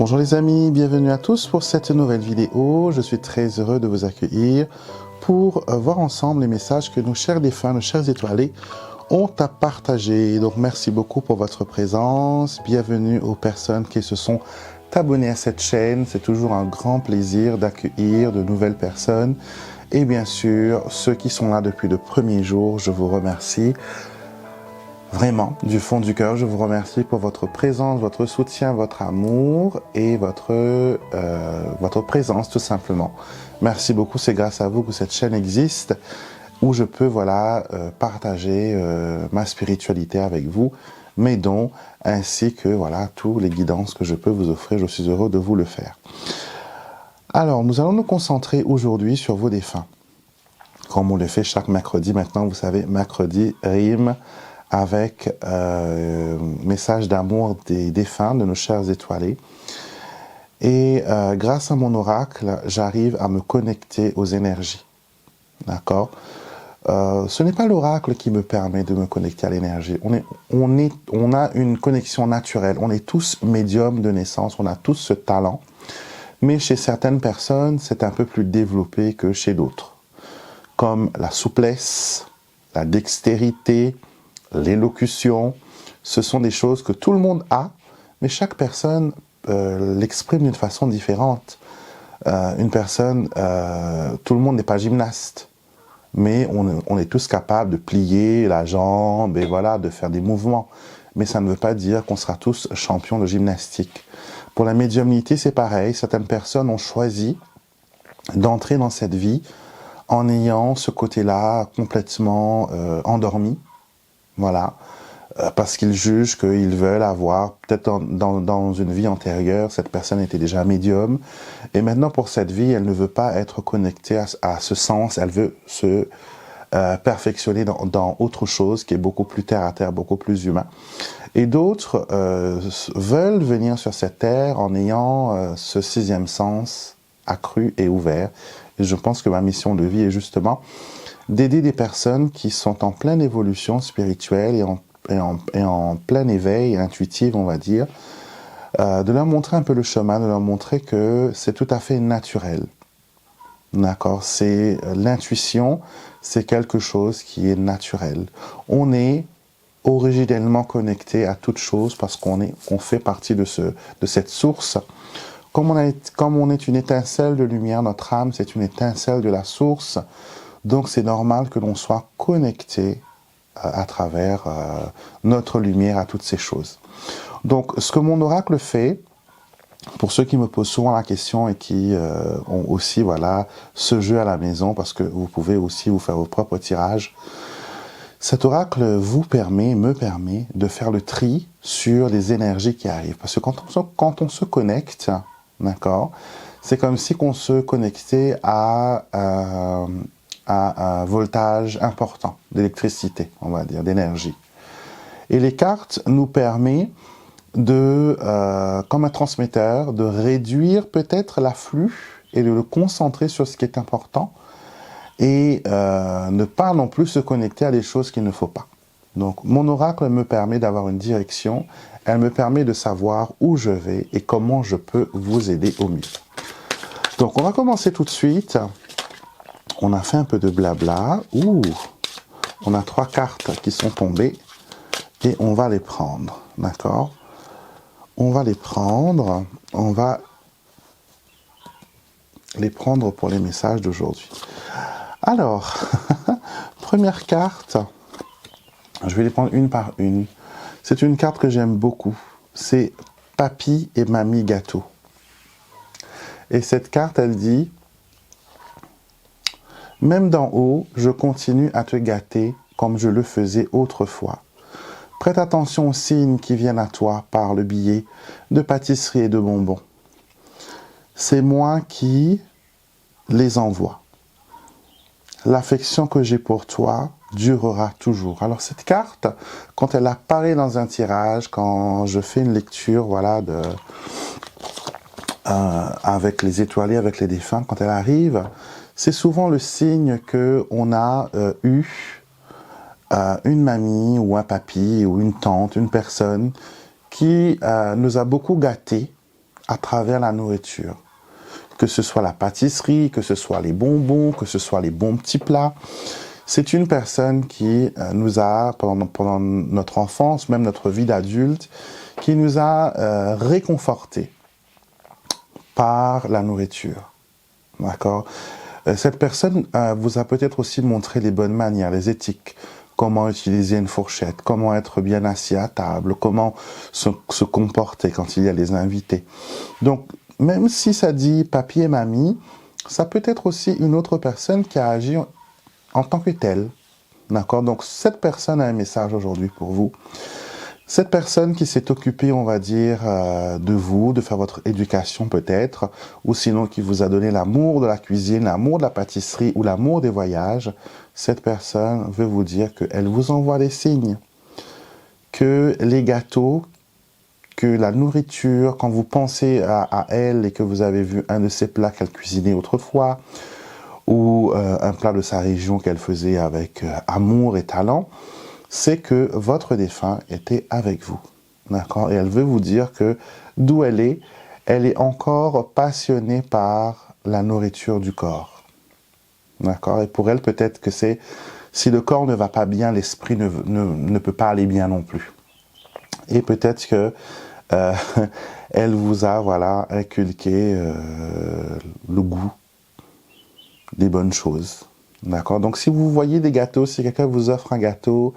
Bonjour les amis, bienvenue à tous pour cette nouvelle vidéo. Je suis très heureux de vous accueillir pour voir ensemble les messages que nos chers défunts, nos chers étoilés ont à partager. Donc merci beaucoup pour votre présence. Bienvenue aux personnes qui se sont abonnées à cette chaîne. C'est toujours un grand plaisir d'accueillir de nouvelles personnes. Et bien sûr, ceux qui sont là depuis le premier jour, je vous remercie. Vraiment, du fond du cœur, je vous remercie pour votre présence, votre soutien, votre amour et votre présence tout simplement. Merci beaucoup, c'est grâce à vous que cette chaîne existe, où je peux partager ma spiritualité avec vous, mes dons, ainsi que tous les guidances que je peux vous offrir. Je suis heureux de vous le faire. Alors, nous allons nous concentrer aujourd'hui sur vos défunts. Comme on le fait chaque mercredi maintenant, vous savez, mercredi rime avec message d'amour des défunts, de nos chers étoilés. Et grâce à mon oracle, j'arrive à me connecter aux énergies. D'accord? Ce n'est pas l'oracle qui me permet de me connecter à l'énergie. On a une connexion naturelle. On est tous médiums de naissance. On a tous ce talent. Mais chez certaines personnes, c'est un peu plus développé que chez d'autres. Comme la souplesse, la dextérité, l'élocution, ce sont des choses que tout le monde a, mais chaque personne l'exprime d'une façon différente. Une personne, tout le monde n'est pas gymnaste, mais on est tous capables de plier la jambe et de faire des mouvements. Mais ça ne veut pas dire qu'on sera tous champions de gymnastique. Pour la médiumnité, c'est pareil. Certaines personnes ont choisi d'entrer dans cette vie en ayant ce côté-là complètement endormi. Voilà, parce qu'ils jugent qu'ils veulent avoir, peut-être dans une vie antérieure, cette personne était déjà médium, et maintenant pour cette vie, elle ne veut pas être connectée à ce sens, elle veut se perfectionner dans autre chose qui est beaucoup plus terre à terre, beaucoup plus humain. Et d'autres veulent venir sur cette terre en ayant ce sixième sens accru et ouvert. Et je pense que ma mission de vie est justement d'aider des personnes qui sont en pleine évolution spirituelle et en plein éveil intuitif, on va dire, de leur montrer un peu le chemin, de leur montrer que c'est tout à fait naturel. D'accord? C'est l'intuition, c'est quelque chose qui est naturel. On est originellement connecté à toute chose parce qu'on fait partie de cette source. Comme on est une étincelle de lumière, notre âme, c'est une étincelle de la source. Donc c'est normal que l'on soit connecté à travers notre lumière à toutes ces choses. Donc ce que mon oracle fait, pour ceux qui me posent souvent la question et qui ont aussi ce jeu à la maison, parce que vous pouvez aussi vous faire vos propres tirages, cet oracle me permet de faire le tri sur les énergies qui arrivent. Parce que quand on se connecte, d'accord, c'est comme si on se connectait à un voltage important d'électricité, on va dire, d'énergie. Et les cartes nous permettent comme un transmetteur, de réduire peut-être l'afflux et de le concentrer sur ce qui est important et ne pas non plus se connecter à des choses qu'il ne faut pas. Donc mon oracle me permet d'avoir une direction, elle me permet de savoir où je vais et comment je peux vous aider au mieux. Donc on va commencer tout de suite. On a fait un peu de blabla. Ouh, on a 3 cartes qui sont tombées et on va les prendre, d'accord? On va les prendre pour les messages d'aujourd'hui. Alors, première carte, je vais les prendre une par une. C'est une carte que j'aime beaucoup. C'est Papy et Mamie Gâteau. Et cette carte, elle dit: même d'en haut, je continue à te gâter comme je le faisais autrefois. Prête attention aux signes qui viennent à toi par le biais de pâtisseries et de bonbons. C'est moi qui les envoie. L'affection que j'ai pour toi durera toujours. Alors cette carte, quand elle apparaît dans un tirage, quand je fais une lecture avec les étoilés, avec les défunts, quand elle arrive, c'est souvent le signe qu'on a eu une mamie ou un papy ou une tante, une personne qui nous a beaucoup gâtés à travers la nourriture. Que ce soit la pâtisserie, que ce soit les bonbons, que ce soit les bons petits plats. C'est une personne qui nous a, pendant notre enfance, même notre vie d'adulte, qui nous a réconfortés par la nourriture. D'accord ? Cette personne vous a peut-être aussi montré les bonnes manières, les éthiques, comment utiliser une fourchette, comment être bien assis à table, comment se comporter quand il y a des invités. Donc, même si ça dit papy et mamie, ça peut être aussi une autre personne qui a agi en tant que telle. D'accord ? Donc, cette personne a un message aujourd'hui pour vous. Cette personne qui s'est occupée, on va dire, de vous, de faire votre éducation peut-être, ou sinon qui vous a donné l'amour de la cuisine, l'amour de la pâtisserie ou l'amour des voyages, cette personne veut vous dire qu'elle vous envoie des signes. Que les gâteaux, que la nourriture, quand vous pensez à elle et que vous avez vu un de ses plats qu'elle cuisinait autrefois, ou un plat de sa région qu'elle faisait avec amour et talent, c'est que votre défunt était avec vous. D'accord ? Et elle veut vous dire que d'où elle est encore passionnée par la nourriture du corps. D'accord ? Et pour elle, peut-être que c'est, si le corps ne va pas bien, l'esprit ne peut pas aller bien non plus. Et peut-être que elle vous a, voilà, inculqué le goût des bonnes choses. D'accord ? Donc, si vous voyez des gâteaux, si quelqu'un vous offre un gâteau,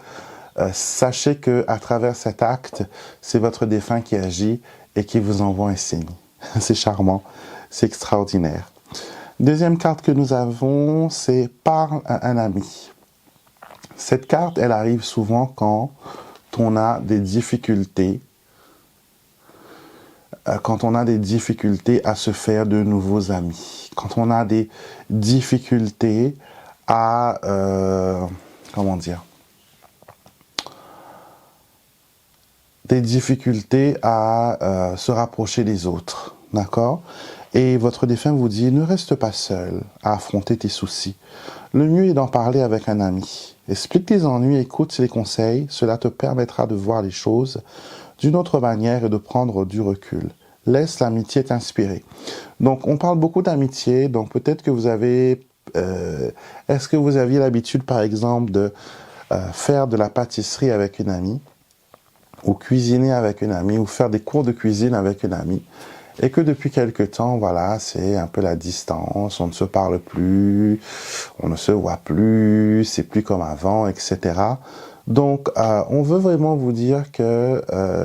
sachez que à travers cet acte, c'est votre défunt qui agit et qui vous envoie un signe. C'est charmant, c'est extraordinaire. Deuxième carte que nous avons, c'est parle à un ami. Cette carte, elle arrive souvent quand on a des difficultés, à se faire de nouveaux amis, quand on a des difficultés à, des difficultés à se rapprocher des autres, d'accord ? Et votre défunt vous dit, ne reste pas seul à affronter tes soucis. Le mieux est d'en parler avec un ami. Explique tes ennuis, écoute les conseils, cela te permettra de voir les choses d'une autre manière et de prendre du recul. Laisse l'amitié t'inspirer. Donc, on parle beaucoup d'amitié, donc peut-être que vous avez... est-ce que vous aviez l'habitude, par exemple, de faire de la pâtisserie avec une amie, ou cuisiner avec une amie, ou faire des cours de cuisine avec une amie, et que depuis quelque temps, voilà, c'est un peu la distance, on ne se parle plus, on ne se voit plus, c'est plus comme avant, etc. Donc, on veut vraiment vous dire que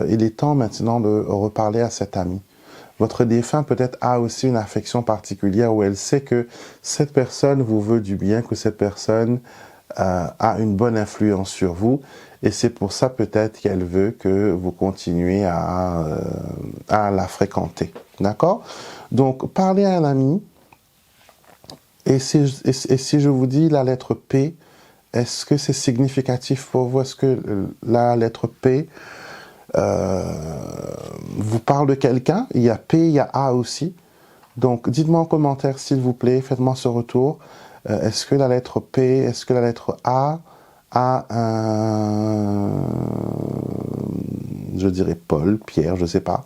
il est temps maintenant de reparler à cet ami. Votre défunt peut-être a aussi une affection particulière où elle sait que cette personne vous veut du bien, que cette personne a une bonne influence sur vous. Et c'est pour ça peut-être qu'elle veut que vous continuez à la fréquenter. D'accord ? Donc, parlez à un ami. Et si je vous dis la lettre P, est-ce que c'est significatif pour vous? Est-ce que la lettre P vous parle de quelqu'un? Il y a P, il y a A aussi. Donc, dites-moi en commentaire, s'il vous plaît. Faites-moi ce retour. Est-ce que la lettre P, est-ce que la lettre A je dirais Paul, Pierre, je ne sais pas.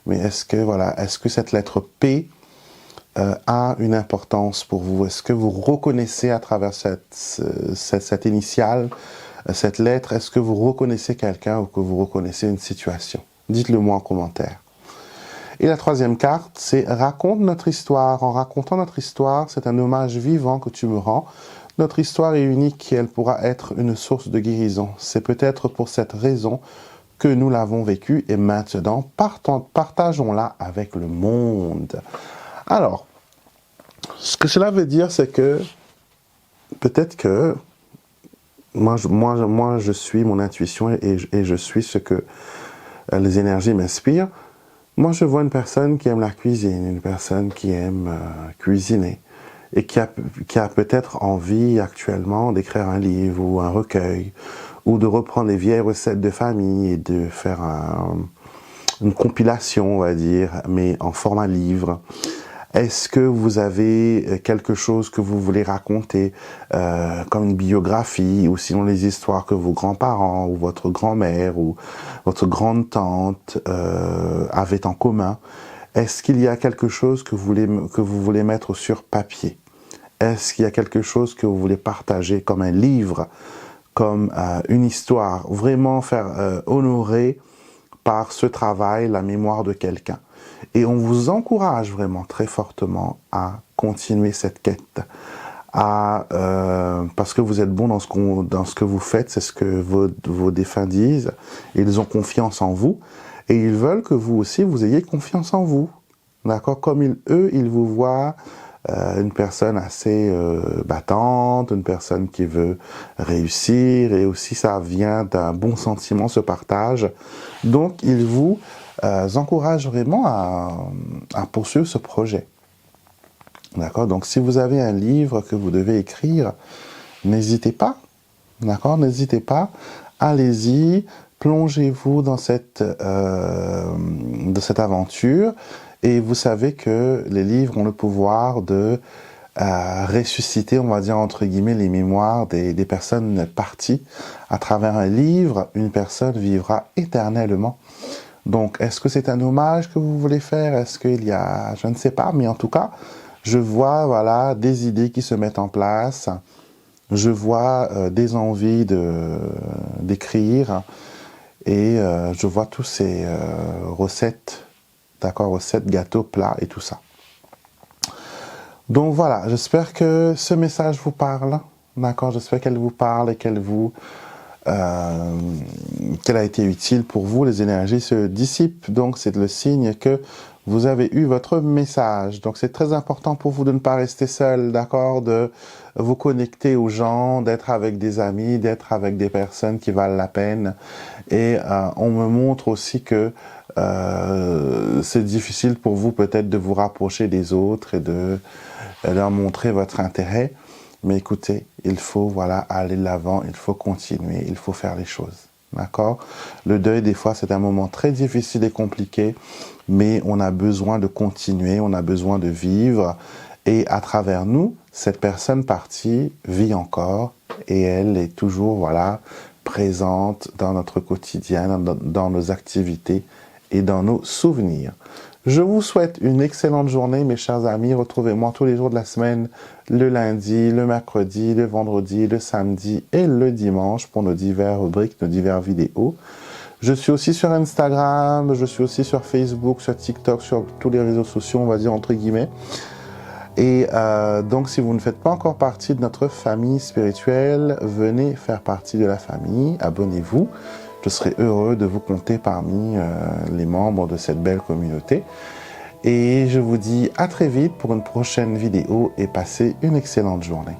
Mais est-ce que cette lettre P a une importance pour vous? Est-ce que vous reconnaissez à travers cette initiale, cette lettre, est-ce que vous reconnaissez quelqu'un ou que vous reconnaissez une situation? Dites-le moi en commentaire. Et la troisième carte, c'est raconte notre histoire. En racontant notre histoire, c'est un hommage vivant que tu me rends. Notre histoire est unique et elle pourra être une source de guérison. C'est peut-être pour cette raison que nous l'avons vécue et maintenant, partageons-la avec le monde. Alors, ce que cela veut dire, c'est que peut-être que moi, je suis mon intuition et je suis ce que les énergies m'inspirent. Moi, je vois une personne qui aime la cuisine, une personne qui aime cuisiner et qui a peut-être envie actuellement d'écrire un livre ou un recueil ou de reprendre les vieilles recettes de famille et de faire une compilation, on va dire, mais en format livre. Est-ce que vous avez quelque chose que vous voulez raconter, comme une biographie, ou sinon les histoires que vos grands-parents, ou votre grand-mère, ou votre grande-tante avaient en commun? Est-ce qu'il y a quelque chose que vous voulez mettre sur papier? Est-ce qu'il y a quelque chose que vous voulez partager comme un livre, comme une histoire? Vraiment faire honorer par ce travail la mémoire de quelqu'un. Et on vous encourage vraiment très fortement à continuer cette quête. Parce que vous êtes bon dans ce que vous faites, c'est ce que vos défunts disent. Ils ont confiance en vous et ils veulent que vous aussi, vous ayez confiance en vous. D'accord? Comme eux, ils vous voient une personne assez battante, une personne qui veut réussir, et aussi ça vient d'un bon sentiment, ce partage. Donc, ils vous encouragent vraiment à poursuivre ce projet. D'accord? Donc, si vous avez un livre que vous devez écrire, n'hésitez pas. D'accord? N'hésitez pas. Allez-y, plongez-vous dans cette aventure. Et vous savez que les livres ont le pouvoir de ressusciter, on va dire entre guillemets, les mémoires des personnes parties. À travers un livre, une personne vivra éternellement. Donc, est-ce que c'est un hommage que vous voulez faire? Est-ce qu'il y a... Je ne sais pas, mais en tout cas, je vois voilà, des idées qui se mettent en place. Je vois des envies d'écrire. Et je vois tous ces recettes, d'accord, recettes, gâteaux, plats et tout ça. Donc voilà, j'espère que ce message vous parle, d'accord, j'espère qu'elle vous parle et qu'elle a été utile pour vous. Les énergies se dissipent, donc c'est le signe que vous avez eu votre message. Donc c'est très important pour vous de ne pas rester seul, d'accord, de vous connecter aux gens, d'être avec des amis, d'être avec des personnes qui valent la peine. Et on me montre aussi que c'est difficile pour vous peut-être de vous rapprocher des autres et de leur montrer votre intérêt. Mais écoutez, il faut voilà aller de l'avant, il faut continuer, il faut faire les choses. D'accord? Le deuil, des fois, c'est un moment très difficile et compliqué, mais on a besoin de continuer, on a besoin de vivre. Et à travers nous, cette personne partie vit encore et elle est toujours voilà présente dans notre quotidien, dans nos activités et dans nos souvenirs. Je vous souhaite une excellente journée, mes chers amis. Retrouvez-moi tous les jours de la semaine, le lundi, le mercredi, le vendredi, le samedi et le dimanche pour nos diverses rubriques, nos diverses vidéos. Je suis aussi sur Instagram, je suis aussi sur Facebook, sur TikTok, sur tous les réseaux sociaux, on va dire entre guillemets. Et donc, si vous ne faites pas encore partie de notre famille spirituelle, venez faire partie de la famille, abonnez-vous. Je serai heureux de vous compter parmi les membres de cette belle communauté. Et je vous dis à très vite pour une prochaine vidéo et passez une excellente journée.